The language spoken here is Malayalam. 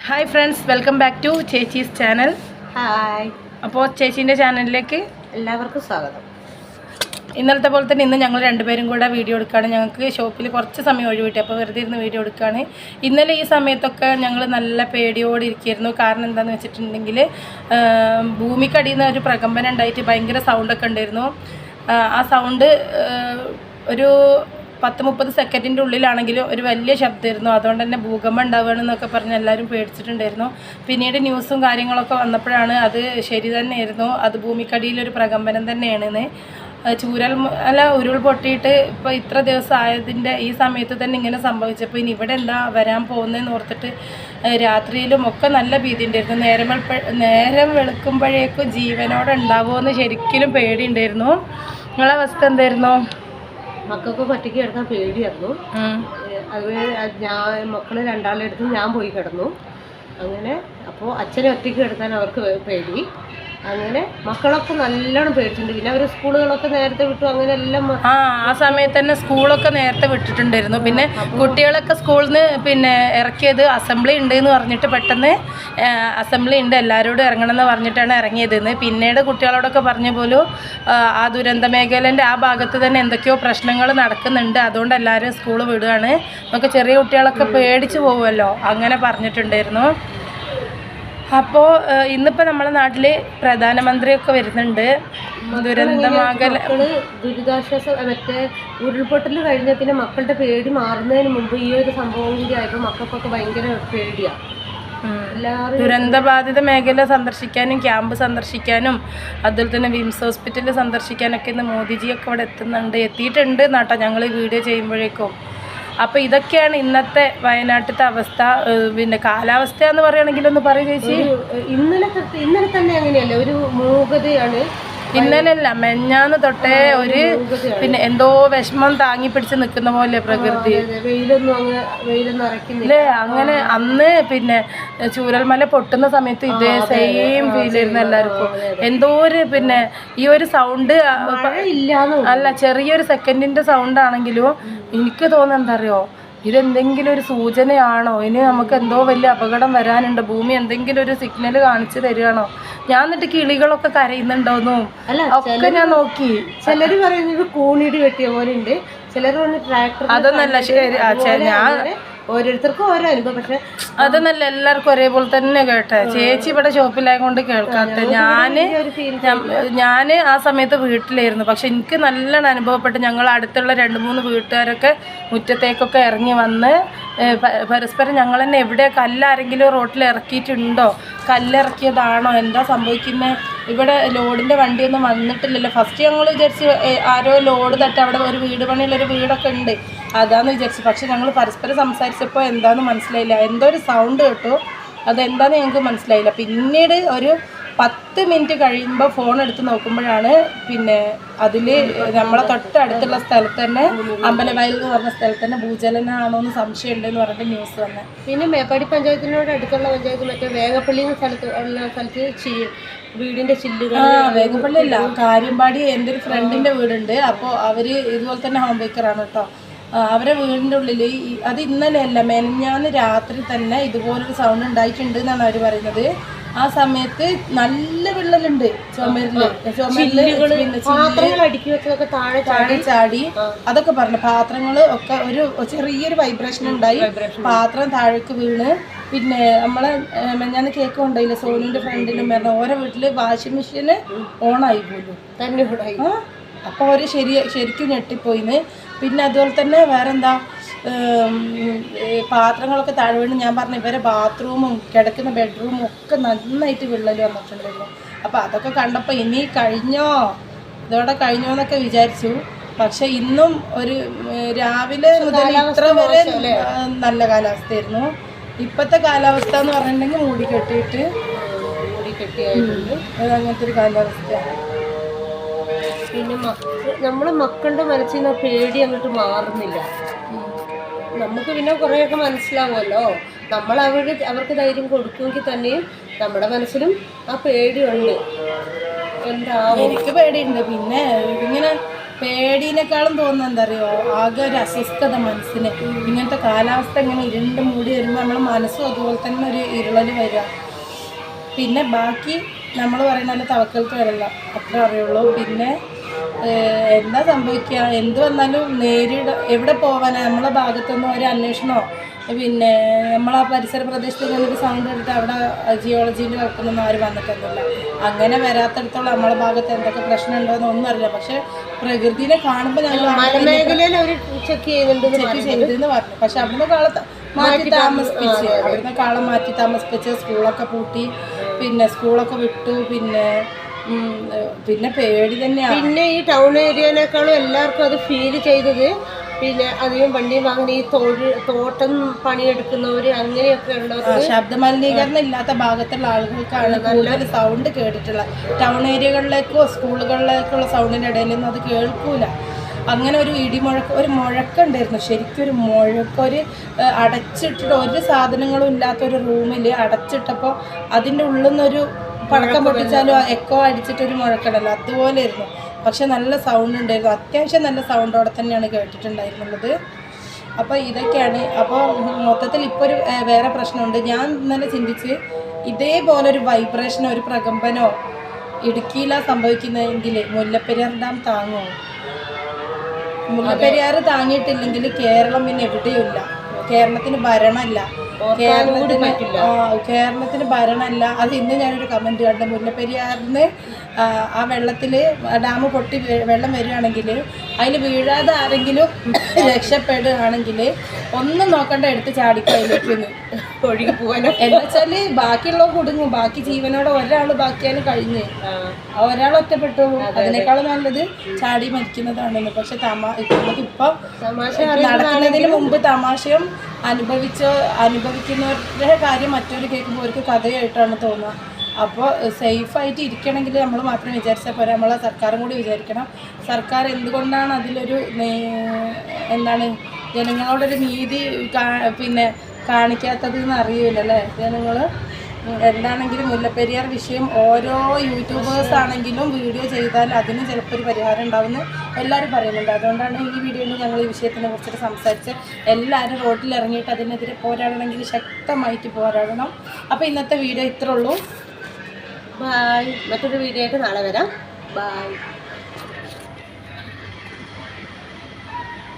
Hi friends, welcome back to ചേച്ചീസ് ചാനൽ. ഹായ്, അപ്പോൾ ചേച്ചീൻ്റെ ചാനലിലേക്ക് എല്ലാവർക്കും സ്വാഗതം. ഇന്നലത്തെ പോലെ തന്നെ ഇന്ന് ഞങ്ങൾ രണ്ടുപേരും കൂടെ വീഡിയോ എടുക്കുകയാണ്. ഞങ്ങൾക്ക് ഷോപ്പിൽ കുറച്ച് സമയം ഒഴിവിട്ടി, അപ്പോൾ വെറുതെ ഇരുന്ന് വീഡിയോ എടുക്കുകയാണ്. ഇന്നലെ ഈ സമയത്തൊക്കെ ഞങ്ങൾ നല്ല പേടിയോടെ ഇരിക്കുകയായിരുന്നു. കാരണം എന്താണെന്ന് വെച്ചിട്ടുണ്ടെങ്കിൽ ഭൂമിക്കടിയിൽ നിന്ന് ഒരു പ്രകമ്പനം ഉണ്ടായിട്ട് ഭയങ്കര സൗണ്ടൊക്കെ ഉണ്ടായിരുന്നു. ആ സൗണ്ട് ഒരു 10-30 സെക്കൻഡിൻ്റെ ഉള്ളിലാണെങ്കിലും ഒരു വലിയ ശബ്ദമായിരുന്നു. അതുകൊണ്ട് തന്നെ ഭൂകമ്പം ഉണ്ടാവുകയാണെന്നൊക്കെ പറഞ്ഞ് എല്ലാവരും പേടിച്ചിട്ടുണ്ടായിരുന്നു. പിന്നീട് ന്യൂസും കാര്യങ്ങളൊക്കെ വന്നപ്പോഴാണ് അത് ശരി തന്നെയായിരുന്നു, അത് ഭൂമിക്കടിയിലൊരു പ്രകമ്പനം തന്നെയാണെന്ന്. ഉരുൾ പൊട്ടിയിട്ട് ഇപ്പോൾ ഇത്ര ദിവസം ആയതിൻ്റെ ഈ സമയത്ത് തന്നെ ഇങ്ങനെ സംഭവിച്ചപ്പോൾ ഇനി ഇവിടെ എന്താ വരാൻ പോകുന്നതെന്ന് ഓർത്തിട്ട് രാത്രിയിലും ഒക്കെ നല്ല ഭീതി ഉണ്ടായിരുന്നു. നേരം വെളുക്കുമ്പോഴേക്കും ജീവനോടെ ഉണ്ടാവുമെന്ന് ശരിക്കും പേടിയുണ്ടായിരുന്നു. നിങ്ങളെ അവസ്ഥ എന്തായിരുന്നു? മക്കൾക്ക് ഒറ്റയ്ക്ക് കിടക്കാൻ പേടിയായിരുന്നു. അതുപോലെ മക്കളെ രണ്ടാളെടുത്ത് ഞാൻ പോയി കിടന്നു. അങ്ങനെ അപ്പോൾ അച്ഛനെ ഒറ്റയ്ക്ക് കിടക്കാൻ അവർക്ക് പേടി. അങ്ങനെ മക്കളൊക്കെ നല്ലോണം പേടിച്ചിട്ടുണ്ട്. പിന്നെ അവർ സ്കൂളുകളൊക്കെ നേരത്തെ വിട്ടു. അങ്ങനെ എല്ലാം ആ സമയത്ത് തന്നെ സ്കൂളൊക്കെ നേരത്തെ വിട്ടിട്ടുണ്ടായിരുന്നു. പിന്നെ കുട്ടികളൊക്കെ സ്കൂളിൽ നിന്ന് പിന്നെ ഇറക്കിയത് അസംബ്ലി ഉണ്ട് എന്ന് പറഞ്ഞിട്ട് പെട്ടെന്ന് അസംബ്ലി ഉണ്ട് എല്ലാവരോടും ഇറങ്ങണം എന്ന് പറഞ്ഞിട്ടാണ് ഇറങ്ങിയതെന്ന്. പിന്നീട് കുട്ടികളോടൊക്കെ പറഞ്ഞ പോലും ആ ദുരന്ത മേഖലേൻ്റെ ആ ഭാഗത്ത് തന്നെ എന്തൊക്കെയോ പ്രശ്നങ്ങൾ നടക്കുന്നുണ്ട്, അതുകൊണ്ട് എല്ലാവരും സ്കൂൾ വിടുകയാണ്. നമുക്ക് ചെറിയ കുട്ടികളൊക്കെ പേടിച്ച് പോകുമല്ലോ, അങ്ങനെ പറഞ്ഞിട്ടുണ്ടായിരുന്നു. അപ്പോൾ ഇന്നിപ്പോൾ നമ്മുടെ നാട്ടിൽ പ്രധാനമന്ത്രിയൊക്കെ വരുന്നുണ്ട്. ദുരിതാശ്വാസ മറ്റേ ഉരുൾപൊട്ടൽ കഴിഞ്ഞ പിന്നെ മക്കളുടെ പേടി മാറുന്നതിന് മുമ്പ് ഈ ഒരു സംഭവം കൂടി ആയപ്പോൾ മക്കൾക്കൊക്കെ ഭയങ്കര പേടിയാണ്. ദുരന്തബാധിത മേഖല സന്ദർശിക്കാനും ക്യാമ്പ് സന്ദർശിക്കാനും അതുപോലെ തന്നെ വിംസ് ഹോസ്പിറ്റലിൽ സന്ദർശിക്കാനൊക്കെ ഇന്ന് മോദിജിയൊക്കെ ഇവിടെ എത്തിയിട്ടുണ്ട് എന്നാട്ടോ ഞങ്ങൾ ഈ വീഡിയോ ചെയ്യുമ്പോഴേക്കും. അപ്പോൾ ഇതൊക്കെയാണ് ഇന്നത്തെ വയനാട്ടിലത്തെ അവസ്ഥ. പിന്നെ കാലാവസ്ഥ എന്ന് പറയുകയാണെങ്കിൽ ഒന്ന് പറയും ചേച്ചി. ഇന്നലെ തന്നെ അങ്ങനെയല്ലേ, ഒരു മൂകതയാണ്. ഇന്നലെയല്ല, മെഞ്ഞാന്ന് തൊട്ടേ ഒരു പിന്നെ എന്തോ വിഷമം താങ്ങി പിടിച്ച് നിൽക്കുന്ന പോലെ പ്രകൃതി അല്ലേ. അങ്ങനെ അന്ന് പിന്നെ ചൂരൽമല പൊട്ടുന്ന സമയത്ത് ഇതേ സെയിം ഫീലായിരുന്നു എല്ലാവർക്കും. എന്തോ ഒരു പിന്നെ ഈ ഒരു സൗണ്ട് അല്ല, ചെറിയൊരു സെക്കൻഡിൻ്റെ സൗണ്ട് ആണെങ്കിലും എനിക്ക് തോന്നുന്നത് എന്താ അറിയോ, ഇതെന്തെങ്കിലും ഒരു സൂചനയാണോ, ഇനി നമുക്ക് എന്തോ വലിയ അപകടം വരാനുണ്ട്, ഭൂമി എന്തെങ്കിലും ഒരു സിഗ്നൽ കാണിച്ചു തരികയാണോ. ഞാൻ എന്നിട്ട് കിളികളൊക്കെ കരയുന്നുണ്ടോന്നും ഒക്കെ ഞാൻ നോക്കി. ചിലർ പറയുന്നത് കൂണിടി വെട്ടിയ പോലെ ഉണ്ട്, ചിലർ പറഞ്ഞ ട്രാക്ടർ. അതൊന്നല്ല ശരി, ഞാൻ ഓരോരുത്തർക്കും ഓരോ അനുഭവം. പക്ഷെ അതൊന്നല്ല എല്ലാവർക്കും ഒരേപോലെ തന്നെ കേട്ടെ. ചേച്ചി ഇവിടെ ഷോപ്പിലായതുകൊണ്ട് കേൾക്കാത്ത. ഞാൻ ആ സമയത്ത് വീട്ടിലായിരുന്നു, പക്ഷെ എനിക്ക് നല്ലോണം അനുഭവപ്പെട്ട്. ഞങ്ങൾ അടുത്തുള്ള 2-3 വീട്ടുകാരൊക്കെ മുറ്റത്തേക്കൊക്കെ ഇറങ്ങി വന്ന് പരസ്പരം ഞങ്ങൾ തന്നെ എവിടെ കല്ലാരെങ്കിലും റോട്ടിൽ ഇറക്കിയിട്ടുണ്ടോ, കല്ലിറക്കിയതാണോ, എന്താ സംഭവിക്കുന്നത്, ഇവിടെ ലോഡിൻ്റെ വണ്ടിയൊന്നും വന്നിട്ടില്ലല്ലോ. ഫസ്റ്റ് ഞങ്ങൾ വിചാരിച്ച് ആരോ ലോഡ് തട്ടി അവിടെ ഒരു വീട് പണിയുള്ളൊരു വീടൊക്കെ ഉണ്ട് അതാന്ന് വിചാരിച്ചു. പക്ഷെ ഞങ്ങൾ പരസ്പരം സംസാരിച്ചപ്പോൾ എന്താണെന്ന് മനസ്സിലായില്ല. എന്തോ ഒരു സൗണ്ട് കേട്ടു, അതെന്താണെന്ന് ഞങ്ങൾക്ക് മനസ്സിലായില്ല. പിന്നീട് ഒരു 10 മിനിറ്റ് കഴിയുമ്പോൾ ഫോൺ എടുത്ത് നോക്കുമ്പോഴാണ് പിന്നെ അതിൽ നമ്മളെ തൊട്ടടുത്തുള്ള സ്ഥലത്ത് തന്നെ അമ്പലവയൽ എന്ന് പറഞ്ഞ സ്ഥലത്ത് തന്നെ ഭൂചലനാണോ എന്ന് സംശയമുണ്ടെന്ന് പറഞ്ഞിട്ട് ന്യൂസ് വന്നെ. പിന്നെ മേപ്പാടി പഞ്ചായത്തിനോട് അടുത്തുള്ള പഞ്ചായത്ത് മറ്റേ വേഗപ്പള്ളി സ്ഥലത്ത് വീടിൻ്റെ ചില്ലുകൾ. വേഗപ്പള്ളി അല്ല, കാര്യമ്പാടി എൻ്റെ ഒരു ഫ്രണ്ടിൻ്റെ വീടുണ്ട്. അപ്പോൾ അവർ ഇതുപോലെ തന്നെ ഹോം ബേക്കറാണ് കേട്ടോ. അവരെ വീടിൻ്റെ ഉള്ളിൽ അത് ഇന്നലെയല്ല, മെനഞ്ഞാന്ന് രാത്രി തന്നെ ഇതുപോലൊരു സൗണ്ട് ഉണ്ടായിട്ടുണ്ട് എന്നാണ് അവർ പറയുന്നത്. ആ സമയത്ത് നല്ല വിള്ളലുണ്ട് ചുമരില് താഴെ ചാടി അതൊക്കെ പറഞ്ഞു. പാത്രങ്ങൾ ഒക്കെ ഒരു ചെറിയൊരു വൈബ്രേഷൻ ഉണ്ടായി, പാത്രം താഴേക്ക് വീണ്. പിന്നെ നമ്മളെ ഞാൻ കേക്ക് കൊണ്ടായില്ല, സോനുവിൻ്റെ ഫ്രണ്ടിനും പറഞ്ഞ ഓരോ വീട്ടില് വാഷിംഗ് മെഷീന് ഓണായി പോലും തന്നെ. അപ്പോൾ അവർ ശരിക്കും ഞെട്ടിപ്പോയിന്ന്. പിന്നെ അതുപോലെ തന്നെ വേറെന്താ, പാത്രങ്ങളൊക്കെ താഴെ വീണ്. ഞാൻ പറഞ്ഞു ഇവരെ ബാത്റൂമും കിടക്കുന്ന ബെഡ്റൂമും ഒക്കെ നന്നായിട്ട് വിള്ളൽ വന്നിട്ടുണ്ടായിരുന്നു. അപ്പോൾ അതൊക്കെ കണ്ടപ്പോൾ ഇനി ഇതോടെ കഴിഞ്ഞോ എന്നൊക്കെ വിചാരിച്ചു. പക്ഷെ ഇന്നും ഒരു രാവിലെ മുതൽ ഇത്ര വരെ നല്ല കാലാവസ്ഥയായിരുന്നു. ഇപ്പോഴത്തെ കാലാവസ്ഥ എന്ന് പറഞ്ഞിട്ടുണ്ടെങ്കിൽ മൂടിക്കെട്ടിയായിട്ടുണ്ട്. അത് അങ്ങനത്തെ ഒരു കാലാവസ്ഥയാണ്. പിന്നെ നമ്മളെ മക്കളുടെ മനസ്സിൽ നിന്ന് പേടി അങ്ങോട്ട് മാറുന്നില്ല. നമുക്ക് പിന്നെ കുറേയൊക്കെ മനസ്സിലാവുമല്ലോ. നമ്മൾ അവർക്ക് ധൈര്യം കൊടുക്കുമെങ്കിൽ തന്നെയും നമ്മുടെ മനസ്സിലും ആ പേടിയുണ്ട്. എനിക്ക് പേടിയുണ്ട്. പിന്നെ ഇങ്ങനെ പേടിനേക്കാളും തോന്നുന്നത് എന്താ അറിയോ, ആകെ ഒരു അസ്വസ്ഥത മനസ്സിന്. ഇങ്ങനത്തെ കാലാവസ്ഥ ഇങ്ങനെ ഇരുണ്ട് മൂടി വരുമ്പോൾ നമ്മളെ മനസ്സും അതുപോലെ തന്നെ ഒരു ഇരുളൽ വരിക. പിന്നെ ബാക്കി നമ്മൾ പറയുന്ന തവക്കൽക്ക് വരല്ല, അത്ര അറിയുള്ളൂ. പിന്നെ എന്താ സംഭവിക്കുക, എന്ത് വന്നാലും എവിടെ പോകാനാ, നമ്മളെ ഭാഗത്തൊന്നും ഒരു അന്വേഷണമോ പിന്നെ നമ്മളാ പരിസര പ്രദേശത്ത് നിന്നൊരു സൗണ്ട് എടുത്ത് അവിടെ ജിയോളജിയിൽ വെക്കുന്നൊന്നും ആരും വന്നിട്ടൊന്നുമില്ല. അങ്ങനെ വരാത്തടത്തോളം നമ്മളെ ഭാഗത്ത് എന്തൊക്കെ പ്രശ്നമുണ്ടോ എന്നൊന്നും അറിയില്ല. പക്ഷെ പ്രകൃതിനെ കാണുമ്പോൾ ഞങ്ങൾ ചെക്ക് ചെയ്തെന്ന് പറഞ്ഞു. പക്ഷെ അവിടുന്ന് കാളം മാറ്റി താമസിപ്പിച്ച് സ്കൂളൊക്കെ പൂട്ടി, പിന്നെ സ്കൂളൊക്കെ വിട്ടു. പിന്നെ പേടി തന്നെയാണ്. പിന്നെ ഈ ടൗൺ ഏരിയനേക്കാളും എല്ലാവർക്കും അത് ഫീൽ ചെയ്തത് പിന്നെ അധികം വണ്ടി വാങ്ങുന്ന ഈ തോട്ടം പണിയെടുക്കുന്നവർ അങ്ങനെയൊക്കെ ഉള്ളവർക്ക് ശബ്ദ മലിനീകരണം ഇല്ലാത്ത ഭാഗത്തുള്ള ആളുകൾക്കാണ് കൂടുതൽ സൗണ്ട് കേട്ടിട്ടുള്ളത്. ടൗൺ ഏരിയകളിലേക്കോ സ്കൂളുകളിലേക്കുള്ള സൗണ്ടിൻ്റെ ഇടയിലൊന്നും അത് കേൾക്കൂല. അങ്ങനെ ഒരു ഒരു മുഴക്കുണ്ടായിരുന്നു, ശരിക്കും ഒരു മുഴക്കം. ഒരു അടച്ചിട്ടിട്ട് ഒരു സാധനങ്ങളും ഇല്ലാത്തൊരു റൂമിൽ അടച്ചിട്ടപ്പോൾ അതിൻ്റെ ഉള്ളിൽ നിന്നൊരു പടക്കം പൊട്ടിച്ചാലും എക്കോ അടിച്ചിട്ടൊരു മുഴക്കടല്ലോ, അതുപോലെ ആയിരുന്നു. പക്ഷെ നല്ല സൗണ്ട് ഉണ്ടായിരുന്നു, അത്യാവശ്യം നല്ല സൗണ്ടോടെ തന്നെയാണ് കേട്ടിട്ടുണ്ടായിരുന്നുള്ളത്. അപ്പോൾ ഇതൊക്കെയാണ്. അപ്പോൾ മൊത്തത്തിൽ ഇപ്പോൾ ഒരു വേറെ പ്രശ്നമുണ്ട്. ഞാൻ ഇന്നലെ ചിന്തിച്ച് ഇതേപോലെ ഒരു വൈബ്രേഷനോ ഒരു പ്രകമ്പനോ ഇടുക്കിയിലാണ് സംഭവിക്കുന്നതെങ്കിൽ മുല്ലപ്പെരിയാർ ഡാം താങ്ങുമോ? മുല്ലപ്പെരിയാർ താങ്ങിയിട്ടില്ലെങ്കിൽ കേരളം പിന്നെ എവിടെയുമില്ല. കേരളത്തിന് ഭരണമല്ല, കേരളത്തിന് ഭരണമല്ല. അത് ഇന്ന് ഞാനൊരു കമൻറ്റ് കണ്ടു, മുല്ലപ്പെരിയാറിന് ആ വെള്ളത്തിൽ ഡാം പൊട്ടി വെള്ളം വരികയാണെങ്കിൽ അതിൽ വീഴാതെ ആരെങ്കിലും രക്ഷപ്പെടുകയാണെങ്കിൽ ഒന്നും നോക്കണ്ട, എടുത്ത് ചാടിക്കും അതിലേക്ക് ഒഴുകി പോകാനോ. എന്താ വെച്ചാൽ ബാക്കിയുള്ളവർ കുടുങ്ങും, ബാക്കി ജീവനോടെ ഒരാൾ ബാക്കിയാലും കഴിഞ്ഞ് ഒരാൾ ഒറ്റപ്പെട്ടു പോകും. അതിനേക്കാളും നല്ലത് ചാടി മരിക്കുന്നതാണെന്ന്. പക്ഷെ ഇപ്പം നടക്കുന്നതിന് മുമ്പ് തമാശയും അനുഭവിക്കുന്നവരുടെ കാര്യം മറ്റൊരു കേൾക്കുമ്പോൾ അവർക്ക് കഥയായിട്ടാണ് തോന്നുക. അപ്പോൾ സേഫായിട്ട് ഇരിക്കണമെങ്കിൽ നമ്മൾ മാത്രം വിചാരിച്ചാൽ പോരാ, നമ്മളെ സർക്കാരും കൂടി വിചാരിക്കണം. സർക്കാർ എന്തുകൊണ്ടാണ് അതിലൊരു എന്താണ് ജനങ്ങളോടൊരു നീതി പിന്നെ കാണിക്കാത്തത് എന്ന് അറിയില്ലല്ലേ ജനങ്ങൾ. എന്താണെങ്കിലും മുല്ലപ്പെരിയാർ വിഷയം ഓരോ യൂട്യൂബേഴ്സ് ആണെങ്കിലും വീഡിയോ ചെയ്താൽ അതിന് ചിലപ്പോൾ ഒരു പരിഹാരം ഉണ്ടാവുമെന്ന് എല്ലാവരും പറയുന്നുണ്ട്. അതുകൊണ്ടാണ് ഈ വീഡിയോയിൽ ഞങ്ങൾ ഈ വിഷയത്തിനെ കുറിച്ചിട്ട് സംസാരിച്ച് എല്ലാവരും റോഡിലിറങ്ങിയിട്ട് അതിനെതിരെ പോരാടണമെങ്കിൽ ശക്തമായിട്ട് പോരാടണം. അപ്പോൾ ഇന്നത്തെ വീഡിയോ ഇത്രേ ഉള്ളൂ. ബായ്. മറ്റൊരു വീഡിയോ ആയിട്ട് നാളെ വരാം. ബായ്.